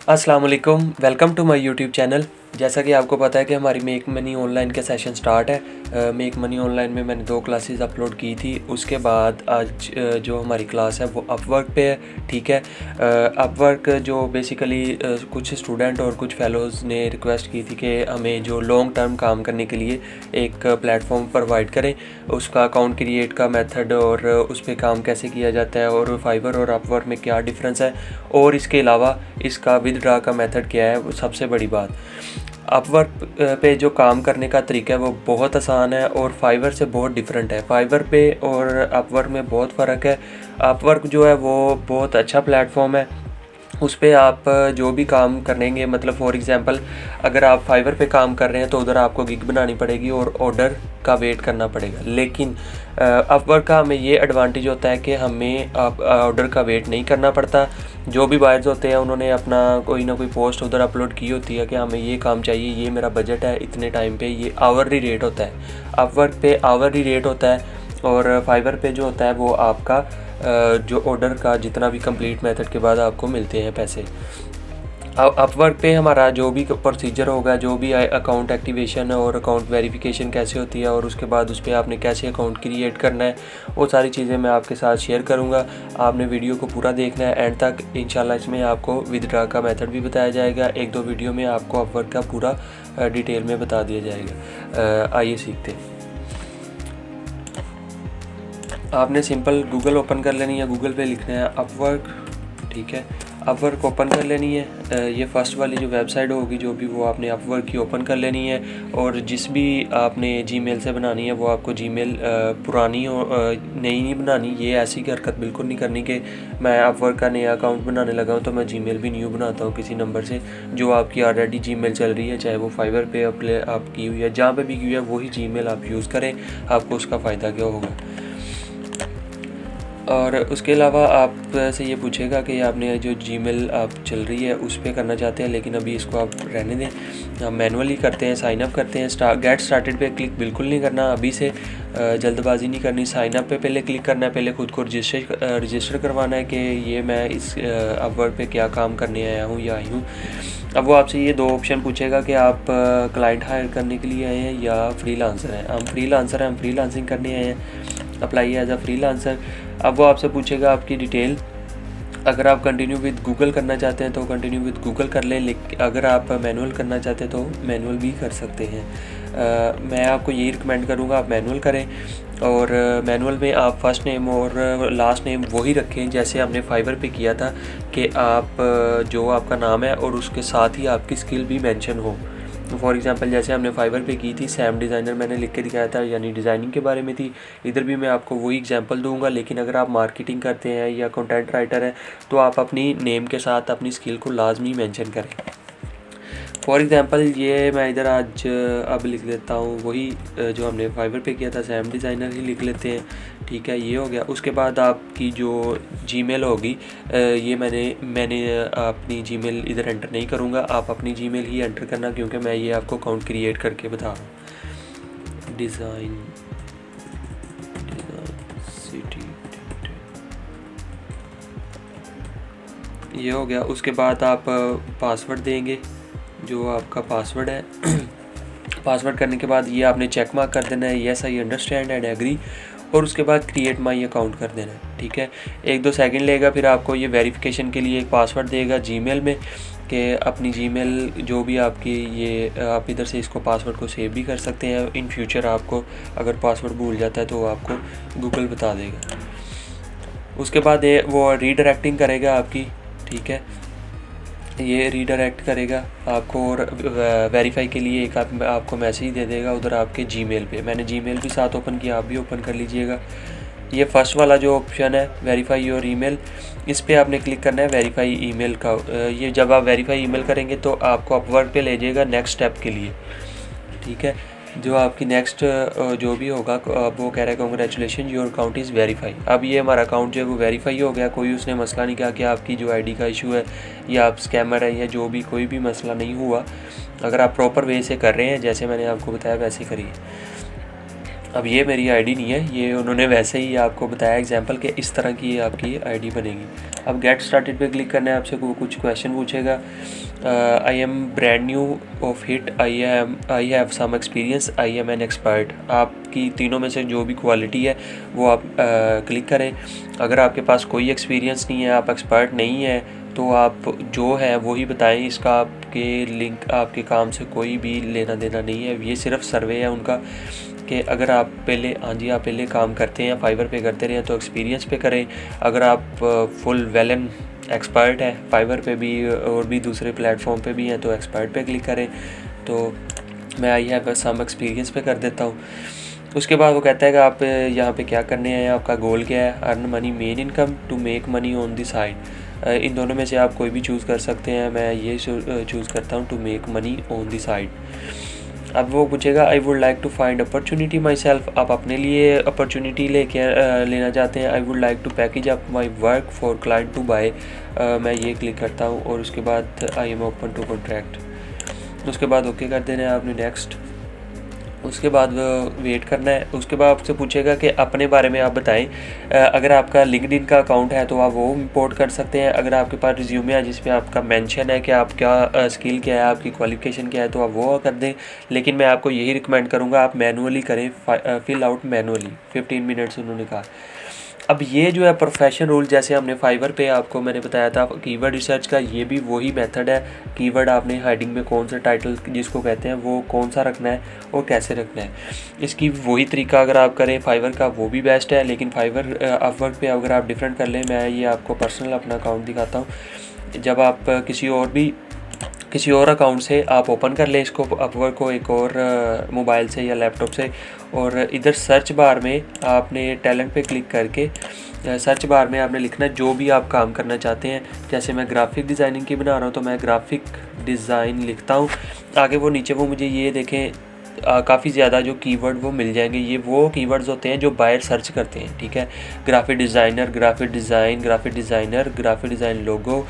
अस्सलाम वालेकुम, welcome to my YouTube channel. जैसा कि आपको पता है कि हमारी मेक मनी ऑनलाइन के सेशन स्टार्ट है। मेक मनी ऑनलाइन में मैंने 2 क्लासेस अपलोड की थी। उसके बाद आज जो हमारी क्लास है वो अपवर्क पे है, ठीक है। अपवर्क जो बेसिकली कुछ स्टूडेंट और कुछ फेलोज़ ने रिक्वेस्ट की थी कि हमें जो लॉन्ग टर्म काम करने के लिए एक प्लेटफॉर्म प्रोवाइड करें, उसका अकाउंट क्रिएट का मेथड और उस पर काम कैसे किया जाता है और फाइवर और अपवर्क में क्या डिफरेंस है, और इसके अलावा इसका विदड्रा का मेथड क्या है। वो सबसे बड़ी बात, अपवर्क पे जो काम करने का तरीका है वो बहुत आसान है और फाइवर से बहुत डिफरेंट है। फाइवर पे और अपवर्क में बहुत फ़र्क है। अपवर्क जो है वो बहुत अच्छा प्लेटफॉर्म है। उस पे आप जो भी काम करेंगे, मतलब फॉर एग्ज़ाम्पल अगर आप फाइवर पे काम कर रहे हैं तो उधर आपको गिग बनानी पड़ेगी और ऑर्डर का वेट करना पड़ेगा। लेकिन अपवर्क का हमें ये एडवांटेज होता है कि हमें ऑर्डर का वेट नहीं करना पड़ता। जो भी बायर्स होते हैं उन्होंने अपना कोई ना कोई पोस्ट उधर अपलोड की होती है कि हमें ये काम चाहिए, ये मेरा बजट है इतने टाइम पे, ये आवरली रेट होता है। अपवर्क पे आवरली रेट होता है और फाइवर पे जो होता है वो आपका जो ऑर्डर का जितना भी कंप्लीट मेथड के बाद आपको मिलते हैं पैसे। अपवर्क पे हमारा जो भी प्रोसीजर होगा, जो भी अकाउंट एक्टिवेशन और अकाउंट वेरिफिकेशन कैसे होती है और उसके बाद उस पर आपने कैसे अकाउंट क्रिएट करना है, वो सारी चीज़ें मैं आपके साथ शेयर करूँगा। आपने वीडियो को पूरा देखना है एंड तक। इंशाल्लाह इसमें आपको विदड्रा का मेथड भी बताया जाएगा। 1-2 वीडियो में आपको अपवर्क का पूरा डिटेल में बता दिया जाएगा। आइए सीखते हैं। आपने सिंपल गूगल ओपन कर लेनी है, गूगल पे लिखना है अपवर्क, ठीक है। अपवर्क ओपन कर लेनी है। ये फर्स्ट वाली जो वेबसाइट होगी जो भी, वो आपने अपवर्क की ओपन कर लेनी है। और जिस भी आपने जीमेल से बनानी है वो आपको जीमेल पुरानी हो, नई नहीं बनानी। ये ऐसी हरकत बिल्कुल नहीं करनी कि मैं अपवर्क का नया अकाउंट बनाने लगा हूँ तो मैं जीमेल भी न्यू बनाता हूँ किसी नंबर से। जो आपकी ऑलरेडी जीमेल चल रही है, चाहे वो फाइवर पे आप की हुई है, जहाँ पे भी की हुई है, वही जीमेल आप यूज़ करें। आपको उसका फ़ायदा क्या होगा। और उसके अलावा आप से ये पूछेगा कि आपने जो जीमेल आप चल रही है उस पर करना चाहते हैं, लेकिन अभी इसको आप रहने दें। हम मैनुअली करते हैं, साइन अप करते हैं। गेट स्टार्टेड पे क्लिक बिल्कुल नहीं करना अभी से, जल्दबाजी नहीं करनी। साइन अप पे पहले क्लिक करना है, पहले खुद को रजिस्टर करवाना है कि ये मैं इस अपवर्क पे क्या काम करने आया हूँ या आई हूँ। अब वो आपसे ये 2 ऑप्शन पूछेगा कि आप क्लाइंट हायर करने के लिए आए हैं या फ्रीलांसर हैं। हम फ्रीलांसर हैं, हम फ्रीलांसिंग करने आए हैं। Apply as a freelancer. अब वो आपसे पूछेगा आपकी डिटेल। अगर आप कंटिन्यू विद गूगल करना चाहते हैं तो कंटिन्यू विद गूगल कर लें, लेकिन अगर आप मैनुअल करना चाहते हैं तो मैनुअल भी कर सकते हैं। मैं आपको यही रिकमेंड करूँगा आप मैनुअल करें। और मैनुअल में आप फर्स्ट नेम और लास्ट नेम वही रखें जैसे हमने फाइवर पे किया था, कि आप जो आपका नाम है और उसके साथ ही आपकी स्किल भी मेंशन हो। फॉर एग्ज़ाम्पल जैसे हमने फाइवर पे की थी, सैम डिज़ाइनर मैंने लिख के दिखाया था, यानी डिज़ाइनिंग के बारे में थी। इधर भी मैं आपको वही एग्जांपल दूंगा, लेकिन अगर आप मार्केटिंग करते हैं या कंटेंट राइटर हैं तो आप अपनी नेम के साथ अपनी स्किल को लाजमी मेंशन करें। फॉर एग्ज़ाम्पल ये मैं इधर आज अब लिख लेता हूँ वही जो हमने फाइवर पे किया था, सैम डिज़ाइनर ही लिख लेते हैं, ठीक है। ये हो गया। उसके बाद आपकी जो जीमेल होगी, ये मैंने अपनी जीमेल इधर एंटर नहीं करूँगा, आप अपनी जीमेल ही एंटर करना, क्योंकि मैं ये आपको अकाउंट क्रिएट करके बता रहा हूँ। डिज़ाइन सिटी, ये हो गया। उसके बाद आप पासवर्ड देंगे, जो आपका पासवर्ड है। पासवर्ड करने के बाद ये आपने चेक मार्क कर देना है, yes I understand and agree. और उसके बाद क्रिएट माई अकाउंट कर देना है, ठीक है। 1-2 सेकंड लेगा, फिर आपको ये वेरिफिकेशन के लिए एक पासवर्ड देगा जीमेल में, कि अपनी जीमेल जो भी आपकी, ये आप इधर से इसको पासवर्ड को सेव भी कर सकते हैं। इन फ्यूचर आपको अगर पासवर्ड भूल जाता है तो आपको गूगल बता देगा। उसके बाद वो रीडायरेक्टिंग करेगा आपकी, ठीक है। ये रीडायरेक्ट करेगा आपको और वेरीफाई के लिए एक आपको मैसेज दे देगा उधर आपके जीमेल पे। मैंने जीमेल भी साथ ओपन किया, आप भी ओपन कर लीजिएगा। ये फर्स्ट वाला जो ऑप्शन है वेरीफाई योर ईमेल, इस पे आपने क्लिक करना है वेरीफाई ईमेल का। ये जब आप वेरीफाई ईमेल करेंगे तो आपको अपवर्क पे ले जाएगा नेक्स्ट स्टेप के लिए, ठीक है। जो आपकी नेक्स्ट जो भी होगा, अब वो कह रहा है congratulation your account is verify. अब ये हमारा अकाउंट जो है वो वेरीफाई हो गया। कोई उसने मसला नहीं कहा कि आपकी जो आईडी का इशू है या आप स्कैमर है या जो भी, कोई भी मसला नहीं हुआ। अगर आप प्रॉपर वे से कर रहे हैं जैसे मैंने आपको बताया वैसे करिए। अब ये मेरी आईडी नहीं है, ये उन्होंने वैसे ही आपको बताया एग्जांपल कि इस तरह की आपकी आईडी बनेगी। अब गेट स्टार्टेड पे क्लिक करना है, आपसे कुछ क्वेश्चन पूछेगा। I am brand new of it, I have some experience, I am an expert. आपकी तीनों में से जो भी क्वालिटी है वो आप क्लिक करें। अगर आपके पास कोई एक्सपीरियंस नहीं है, आप एक्सपर्ट नहीं है, तो आप जो है वही बताएं। इसका आपके लिंक आपके काम से कोई भी लेना देना नहीं है, ये सिर्फ सर्वे है उनका कि अगर आप पहले आप पहले काम करते हैं, फाइवर पे करते रहे तो एक्सपीरियंस पे करें। अगर आप फुल वेल एंड एक्सपर्ट है फाइवर पे भी और भी दूसरे प्लेटफॉर्म पे भी हैं तो एक्सपर्ट पे क्लिक करें। तो मैं आई हैव सम एक्सपीरियंस पे कर देता हूँ। उसके बाद वो कहता है कि आप यहाँ पे क्या करने हैं, आपका गोल क्या है। Earn money, main income, to make money on the side. इन दोनों में से आप कोई भी चूज़ कर सकते हैं। मैं ये चूज़ करता हूँ to make money on the side. अब वो पूछेगा I would like to find opportunity myself. आप अपने लिए अपॉर्चुनिटी लेना चाहते हैं। I would like to package up my work for client to buy. मैं ये क्लिक करता हूँ और उसके बाद I am open to contract. उसके बाद ओके कर देना है आपने, नेक्स्ट। उसके बाद वेट करना है। उसके बाद आपसे पूछेगा कि अपने बारे में आप बताएं। अगर आपका लिंक्डइन का अकाउंट है तो आप वो इंपोर्ट कर सकते हैं। अगर आपके पास रिज्यूमे है जिसमें आपका मेंशन है कि आप क्या स्किल क्या है, आपकी क्वालिफिकेशन क्या है, तो आप वो कर दें। लेकिन मैं आपको यही रिकमेंड करूँगा आप मैनुअली करें, फिल आउट मैनुअली। 15 मिनट्स उन्होंने कहा। अब ये जो है प्रोफेशन रूल, जैसे हमने फाइवर पे आपको मैंने बताया था कीवर्ड रिसर्च का, ये भी वही मेथड है। कीवर्ड आपने हेडिंग में कौन सा टाइटल जिसको कहते हैं वो कौन सा रखना है और कैसे रखना है, इसकी वही तरीका अगर आप करें फाइवर का वो भी बेस्ट है। लेकिन फाइवर अपवर्क पे अगर आप डिफरेंट कर लें, मैं ये आपको पर्सनल अपना अकाउंट दिखाता हूँ। जब आप किसी और अकाउंट से आप ओपन कर लें इसको, अपवर्क को, एक और मोबाइल से या लैपटॉप से, और इधर सर्च बार में आपने टैलेंट पे क्लिक करके सर्च बार में आपने लिखना है जो भी आप काम करना चाहते हैं। जैसे मैं ग्राफिक डिज़ाइनिंग की बना रहा हूँ तो मैं ग्राफिक डिज़ाइन लिखता हूँ। आगे वो नीचे वो मुझे ये देखें काफ़ी ज़्यादा जो कीवर्ड वो मिल जाएंगे। ये वो कीवर्ड्स होते हैं जो बायर सर्च करते हैं, ठीक है। Graphic designer, graphic designer, graphic design logo,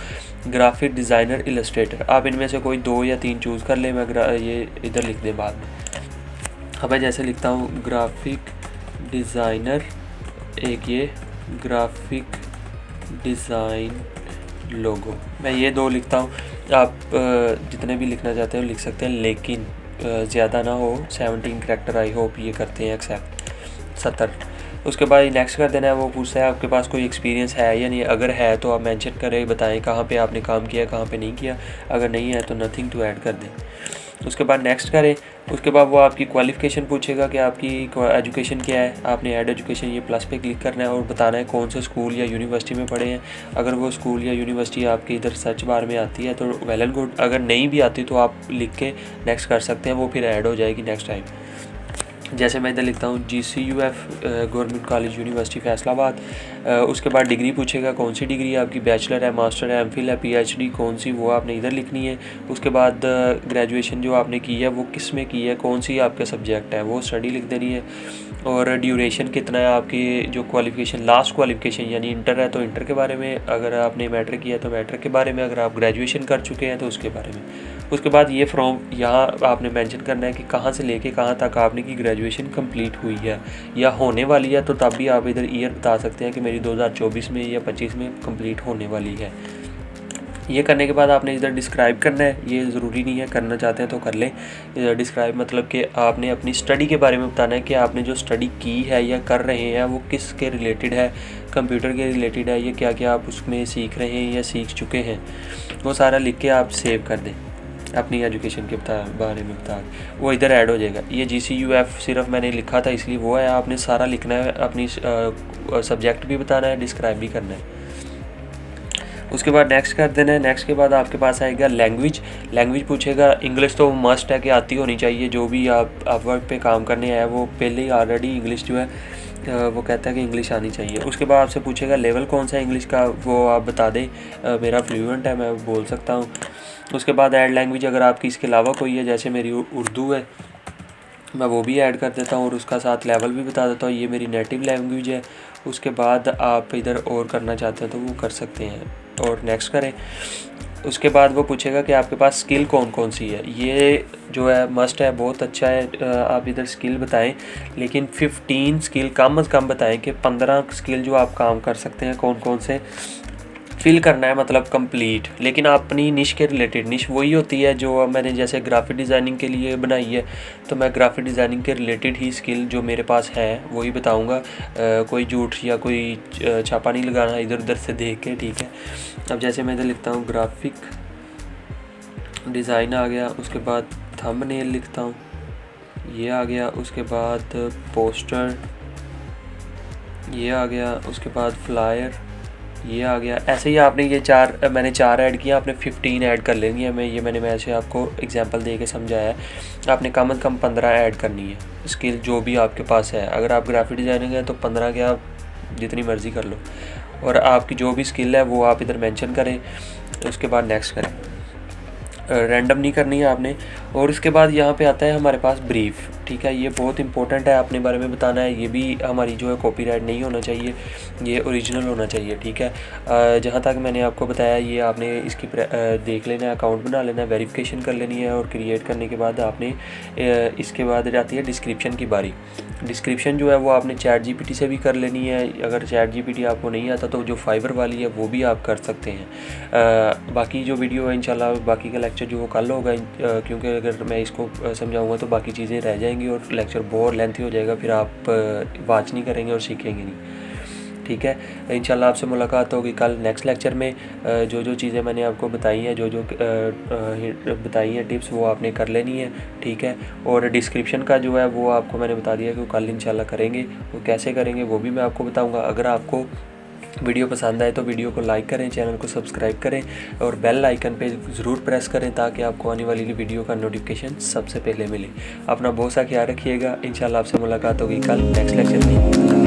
graphic designer, illustrator. आप इनमें से कोई 2 या 3 चूज़ कर लें। मैं ये इधर लिख दें बाद में। अब मैं जैसे लिखता हूँ ग्राफिक डिज़ाइनर, एक ये ग्राफिक डिज़ाइन लोगो, मैं ये 2 लिखता हूँ। आप जितने भी लिखना चाहते हो लिख सकते हैं, लेकिन ज़्यादा ना हो। 17 करैक्टर, आई होप ये करते हैं एक्सेप्ट। 70। उसके बाद नेक्स्ट कर देना है। वो पूछता है आपके पास कोई एक्सपीरियंस है या नहीं। अगर है तो आप मेंशन करें, बताएं कहाँ पे आपने काम किया, कहाँ पे नहीं किया। अगर नहीं है तो नथिंग टू ऐड कर दें। उसके बाद नेक्स्ट करें। उसके बाद वो आपकी क्वालिफ़िकेशन पूछेगा कि आपकी एजुकेशन क्या है। आपने ऐड एजुकेशन ये प्लस पे क्लिक करना है और बताना है कौन से स्कूल या यूनिवर्सिटी में पढ़े हैं। अगर वो स्कूल या यूनिवर्सिटी आपकी इधर सर्च बार में आती है तो वेल एंड गुड। अगर नहीं भी आती तो आप लिख के नेक्स्ट कर सकते हैं, वो फिर ऐड हो जाएगी नेक्स्ट टाइम। जैसे मैं इधर लिखता हूँ GCUF government college university Faisalabad. उसके बाद डिग्री पूछेगा कौन सी डिग्री है आपकी, बैचलर है, मास्टर है, एमफिल है, PhD कौन सी, वो आपने इधर लिखनी है। उसके बाद ग्रेजुएशन जो आपने की है वो किस में की है, कौन सी आपका सब्जेक्ट है, वो स्टडी लिख देनी है। और ड्यूरेशन कितना है आपकी जो क्वालिफ़िकेशन, लास्ट क्वालिफ़िकेशन यानी इंटर है तो इंटर के बारे में, अगर आपने मैट्रिक किया तो मैट्रिक के बारे में, अगर आप ग्रेजुएशन कर चुके हैं तो उसके बारे में। उसके बाद ये फ्रॉम यहाँ आपने मेंशन करना है कि कहाँ से लेके कहाँ तक आपने की ग्रेजुएशन कंप्लीट हुई है या होने वाली है। तो तब भी आप इधर ईयर बता सकते हैं कि मेरी 2024 में या 25 में कंप्लीट होने वाली है। ये करने के बाद आपने इधर डिस्क्राइब करना है। ये ज़रूरी नहीं है, करना चाहते हैं तो कर लें। इधर डिस्क्राइब मतलब कि आपने अपनी स्टडी के बारे में बताना है कि आपने जो स्टडी की है या कर रहे हैं वो किस के रिलेटेड है, कंप्यूटर के रिलेटेड है, ये क्या क्या आप उसमें सीख रहे हैं या सीख चुके हैं, वो सारा लिख के आप सेव कर दें अपनी एजुकेशन के बारे में बता, वो इधर ऐड हो जाएगा। ये GCUF सिर्फ मैंने लिखा था इसलिए वो है, आपने सारा लिखना है, अपनी सब्जेक्ट भी बताना है, डिस्क्राइब भी करना है। उसके बाद नेक्स्ट कर देना है। नेक्स्ट के बाद आपके पास आएगा लैंग्वेज पूछेगा। इंग्लिश तो मस्ट है कि आती होनी चाहिए। जो भी आप वर्क पे काम करने आया वो पहले ही ऑलरेडी इंग्लिश जो है वो कहता है कि इंग्लिश आनी चाहिए। उसके बाद आपसे पूछेगा लेवल कौन सा है इंग्लिश का, वो आप बता दें। मेरा फ्लुएंट है, मैं बोल सकता हूँ। उसके बाद ऐड लैंग्वेज, अगर आपकी इसके अलावा कोई है, जैसे मेरी उर्दू है, मैं वो भी ऐड कर देता हूँ और उसका साथ लेवल भी बता देता हूँ, ये मेरी नेटिव लैंग्वेज है। उसके बाद आप इधर और करना चाहते हैं तो वो कर सकते हैं और नेक्स्ट करें। उसके बाद वो पूछेगा कि आपके पास स्किल कौन कौन सी है। ये जो है मस्ट है, बहुत अच्छा है। आप इधर स्किल बताएं, लेकिन 15 स्किल कम से कम बताएं कि 15 स्किल जो आप काम कर सकते हैं कौन कौन से फिल करना है, मतलब कंप्लीट। लेकिन अपनी निश के रिलेटेड, निश वही होती है जो मैंने जैसे ग्राफिक डिज़ाइनिंग के लिए बनाई है, तो मैं ग्राफिक डिज़ाइनिंग के रिलेटेड ही स्किल जो मेरे पास है वही बताऊंगा। कोई झूठ या कोई छापा नहीं लगाना इधर उधर से देख के, ठीक है। अब जैसे मैं इधर लिखता हूँ ग्राफिक डिज़ाइन आ गया, उसके बाद थंबनेल लिखता हूँ, ये आ गया, उसके बाद पोस्टर ये आ गया, उसके बाद फ्लायर ये आ गया। ऐसे ही आपने ये मैंने 4 ऐड किया, आपने 15 ऐड कर लेनी है। मैंने वैसे आपको एग्जांपल दे के समझाया है। आपने कम से कम 15 ऐड करनी है स्किल जो भी आपके पास है। अगर आप ग्राफिक डिज़ाइनिंग है तो 15 क्या जितनी मर्ज़ी कर लो, और आपकी जो भी स्किल है वो आप इधर मेंशन करें, उसके बाद नेक्स्ट करें। रैंडम नहीं करनी है आपने। और उसके बाद यहाँ पे आता है हमारे पास ब्रीफ, ठीक है। ये बहुत इंपॉर्टेंट है, अपने बारे में बताना है। ये भी हमारी जो है कॉपीराइट नहीं होना चाहिए, ये ओरिजिनल होना चाहिए, ठीक है। जहाँ तक मैंने आपको बताया, ये आपने इसकी देख लेना है, अकाउंट बना लेना है, वेरिफिकेशन कर लेनी है, और क्रिएट करने के बाद आपने इसके बाद जाती है डिस्क्रिप्शन की बारी। डिस्क्रिप्शन जो है वो आपने चैट जीपीटी से भी कर लेनी है। अगर चैट जीपीटी आपको नहीं आता तो जो फाइबर वाली है वो भी आप कर सकते हैं। बाकी जो वीडियो है इंशाल्लाह, बाकी का लेक्चर जो वो कल होगा, क्योंकि अगर मैं इसको समझाऊंगा तो बाकी चीज़ें रह जाएंगी और लेक्चर बहुत लेंथी हो जाएगा, फिर आप वॉच नहीं करेंगे और सीखेंगे नहीं, ठीक है। इंशाल्लाह आपसे मुलाकात होगी कल नेक्स्ट लेक्चर में। जो जो चीज़ें मैंने आपको बताई हैं, जो जो बताई हैं टिप्स, वो आपने कर लेनी है, ठीक है। और डिस्क्रिप्शन का जो है वो आपको मैंने बता दिया कि कल इंशाल्लाह करेंगे। वो कैसे करेंगे वो भी मैं आपको बताऊँगा। अगर आपको वीडियो पसंद आए तो वीडियो को लाइक करें, चैनल को सब्सक्राइब करें, और बेल आइकन पे ज़रूर प्रेस करें ताकि आपको आने वाली वीडियो का नोटिफिकेशन सबसे पहले मिले। अपना बहुत सा ख्याल रखिएगा। इंशाल्लाह आपसे मुलाकात होगी कल नेक्स्ट लेक्चर में।